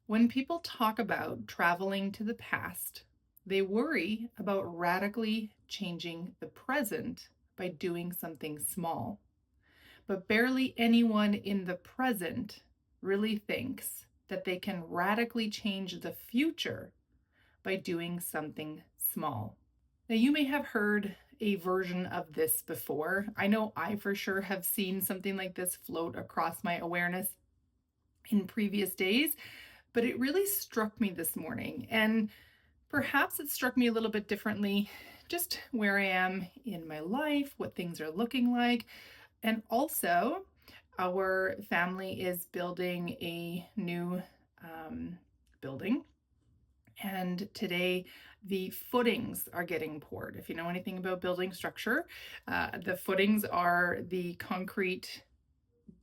When people talk about traveling to the past, they worry about radically changing the present by doing something small. But barely anyone in the present really thinks that they can radically change the future by doing something small. Now, you may have heard a version of this before. I know I for sure have seen something like this float across my awareness in previous days, but it really struck me this morning. And perhaps it struck me a little bit differently, just where I am in my life, what things are looking like. And also, our family is building a new building. And today, the footings are getting poured. If you know anything about building structure, the footings are the concrete,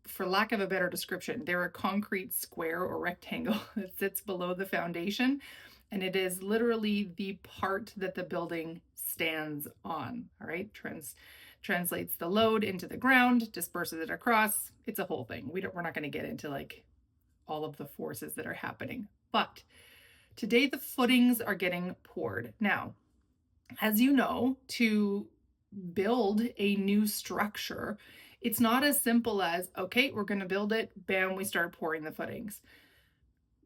for lack of a better description, they're a concrete square or rectangle that sits below the foundation. And it is literally the part that the building stands on. All right. Translates the load into the ground, disperses it across. It's a whole thing. We're not going to get into like all of the forces that are happening. But today the footings are getting poured. Now, as you know, to build a new structure, it's not as simple as, okay, we're going to build it, bam, we start pouring the footings.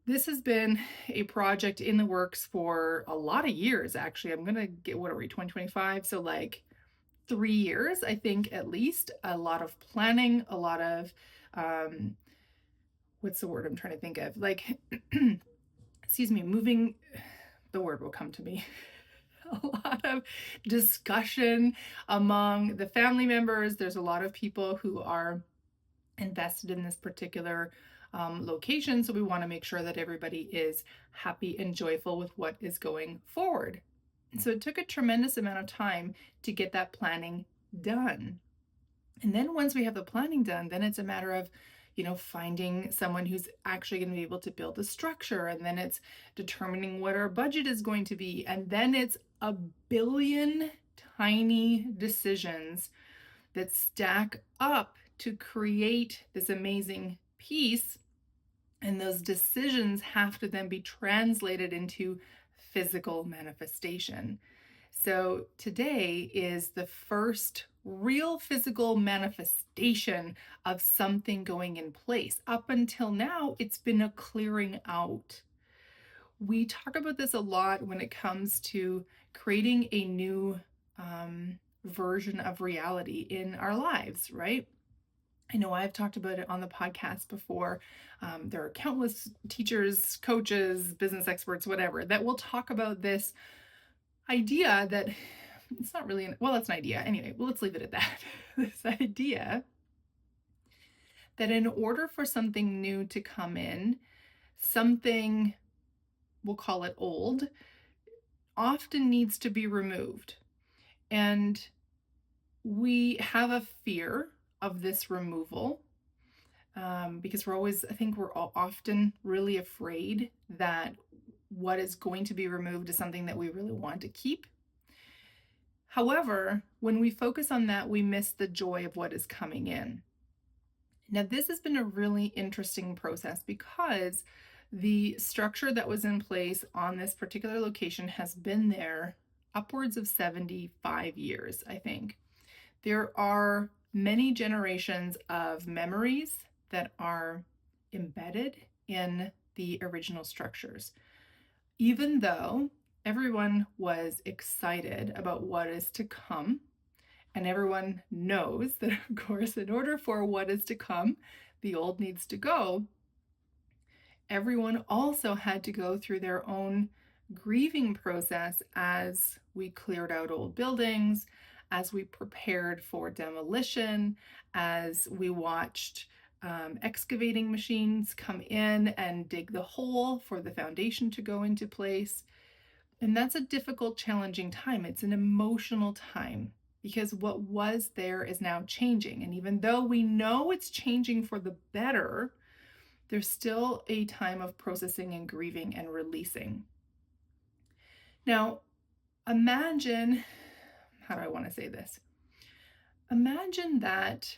This has been a project in the works for a lot of years, actually. I'm going to get, what are we, 2025? So, like 3 years, I think, at least. A lot of planning, a lot of, what's the word I'm trying to think of? Like, excuse me, moving, the word will come to me. A lot of discussion among the family members. There's a lot of people who are invested in this particular location. So we want to make sure that everybody is happy and joyful with what is going forward. So it took a tremendous amount of time to get that planning done. And then once we have the planning done, then it's a matter of, finding someone who's actually going to be able to build the structure. And then it's determining what our budget is going to be. And then it's a billion tiny decisions that stack up to create this amazing piece. And those decisions have to then be translated into physical manifestation. So today is the first real physical manifestation of something going in place. Up until now, it's been a clearing out. We talk about this a lot when it comes to creating a new version of reality in our lives, right? I know I've talked about it on the podcast before. There are countless teachers, coaches, business experts, whatever, that will talk about this idea that it's not really, well, that's an idea. Anyway, well, let's leave it at that. This idea that in order for something new to come in, something, we'll call it old, often needs to be removed. And we have a fear of this removal because I think we're all often really afraid that what is going to be removed is something that we really want to keep. However, when we focus on that, we miss the joy of what is coming in. Now, this has been a really interesting process because the structure that was in place on this particular location has been there upwards of 75 years, I think. There are many generations of memories that are embedded in the original structures. Even though everyone was excited about what is to come, and everyone knows that, of course, in order for what is to come, the old needs to go, everyone also had to go through their own grieving process as we cleared out old buildings, as we prepared for demolition, as we watched excavating machines come in and dig the hole for the foundation to go into place. And that's a difficult, challenging time. It's an emotional time because what was there is now changing. And even though we know it's changing for the better, there's still a time of processing and grieving and releasing. Now, imagine, how do I want to say this? Imagine that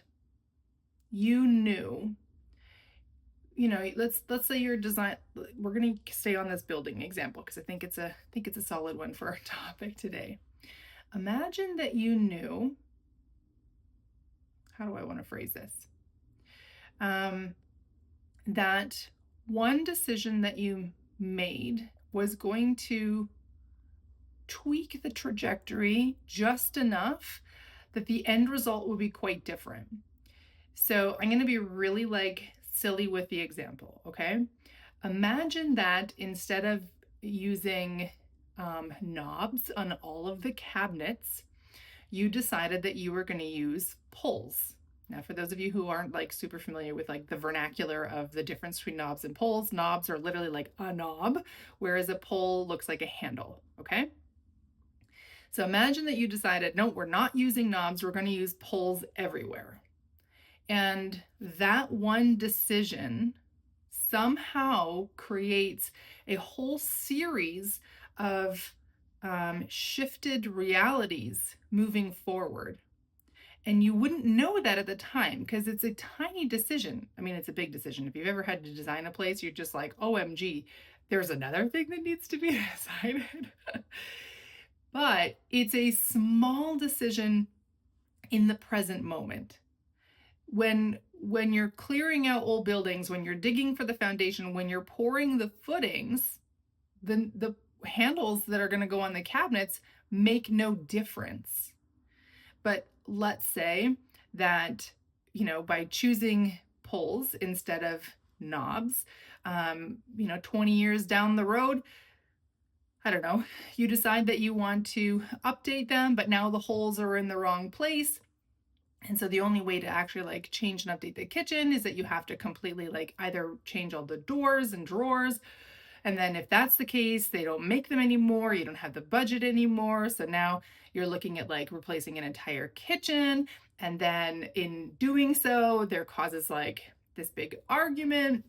you knew, let's say you're design we're going to stay on this building example because I think it's a solid one for our topic today. Imagine that you knew, how do I want to phrase this? Um, that one decision that you made was going to tweak the trajectory just enough that the end result would be quite different. So I'm going to be really like silly with the example, okay? Imagine that instead of using knobs on all of the cabinets, you decided that you were going to use pulls. Now, for those of you who aren't like super familiar with like the vernacular of the difference between knobs and pulls, knobs are literally like a knob, whereas a pull looks like a handle, okay? So imagine that you decided, no, we're not using knobs, we're going to use pulls everywhere. And that one decision somehow creates a whole series of shifted realities moving forward. And you wouldn't know that at the time because it's a tiny decision. I mean, it's a big decision. If you've ever had to design a place, you're just like, OMG, there's another thing that needs to be decided. But it's a small decision in the present moment. When you're clearing out old buildings, when you're digging for the foundation, when you're pouring the footings, the handles that are going to go on the cabinets make no difference. But let's say that, by choosing pulls instead of knobs, 20 years down the road, I don't know, you decide that you want to update them, but now the holes are in the wrong place. And so the only way to actually like change and update the kitchen is that you have to completely like either change all the doors and drawers. And then if that's the case, they don't make them anymore. You don't have the budget anymore. So now you're looking at like replacing an entire kitchen. And then in doing so, there causes like this big argument.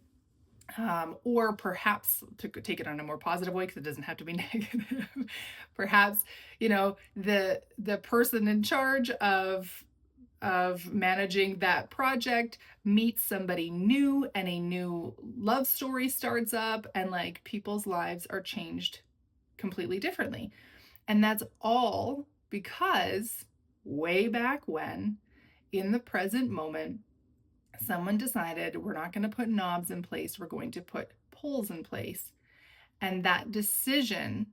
Or perhaps, to take it on a more positive way, because it doesn't have to be negative, perhaps, the person in charge of managing that project meets somebody new and a new love story starts up, and like people's lives are changed completely differently. And that's all because way back when, in the present moment, someone decided we're not going to put knobs in place, we're going to put pulls in place. And that decision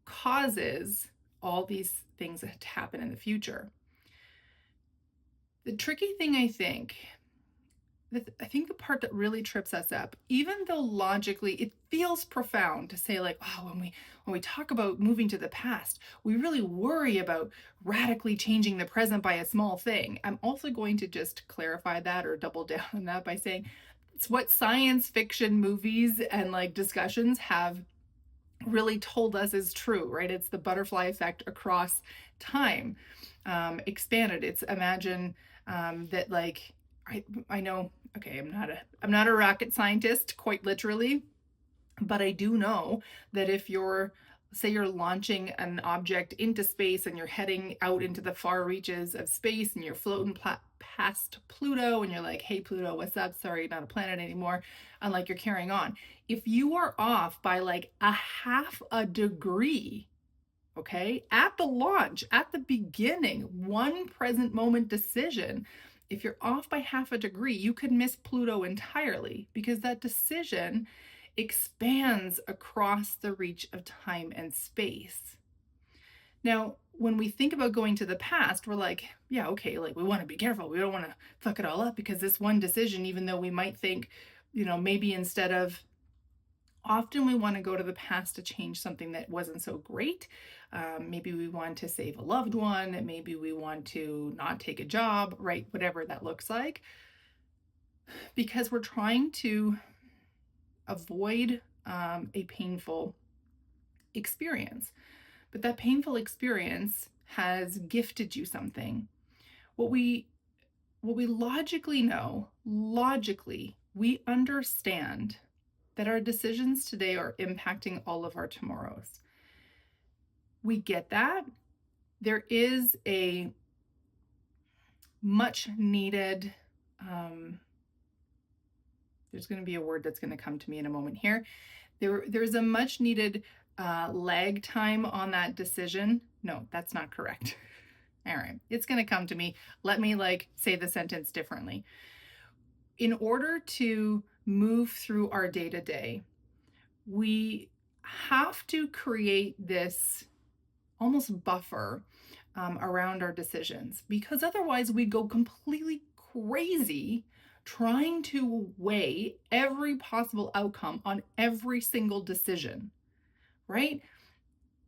causes all these things to happen in the future. The tricky thing, I think the part that really trips us up, even though logically it feels profound to say like, oh, when we talk about moving to the past, we really worry about radically changing the present by a small thing. I'm also going to just clarify that or double down on that by saying it's what science fiction movies and like discussions have really told us is true, right? It's the butterfly effect across time, expanded. It's imagine that like I know, okay, I'm not a rocket scientist quite literally, but I do know that if you're launching an object into space and you're heading out into the far reaches of space and you're floating past Pluto and you're like, hey Pluto, what's up? Sorry, not a planet anymore. And like you're carrying on. If you are off by like a half a degree, okay, at the launch, at the beginning, one present moment decision, if you're off by half a degree, you could miss Pluto entirely because that decision expands across the reach of time and space. Now, when we think about going to the past, we're like, yeah, okay, like we want to be careful. We don't want to fuck it all up because this one decision, even though we might think, maybe instead of, often we want to go to the past to change something that wasn't so great. Maybe we want to save a loved one. Maybe we want to not take a job, right? Whatever that looks like. Because we're trying to avoid a painful experience. But that painful experience has gifted you something. What we logically know, we understand that our decisions today are impacting all of our tomorrows. We get that. There is a much needed there's going to be a word that's going to come to me in a moment here. There's a much needed lag time on that decision. No, that's not correct. All right, it's going to come to me. Let me like say the sentence differently. In order to move through our day to day, we have to create this almost buffer around our decisions, because otherwise we go completely crazy trying to weigh every possible outcome on every single decision, right?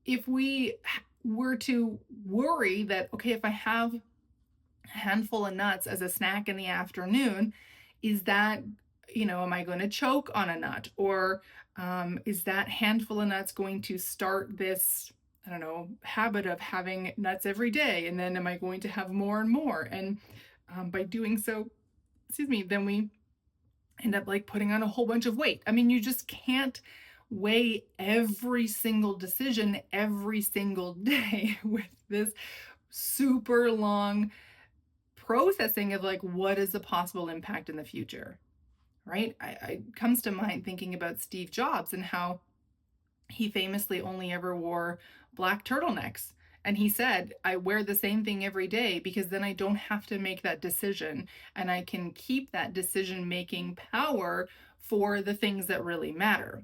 If we were to worry that, okay, if I have a handful of nuts as a snack in the afternoon, is that, am I going to choke on a nut? Or is that handful of nuts going to start this, I don't know, habit of having nuts every day? And then am I going to have more and more? And by doing so, then we end up like putting on a whole bunch of weight. I mean, you just can't weigh every single decision every single day with this super long processing of like, what is the possible impact in the future, right? I comes to mind thinking about Steve Jobs and how he famously only ever wore black turtlenecks. And he said, I wear the same thing every day because then I don't have to make that decision, and I can keep that decision making power for the things that really matter.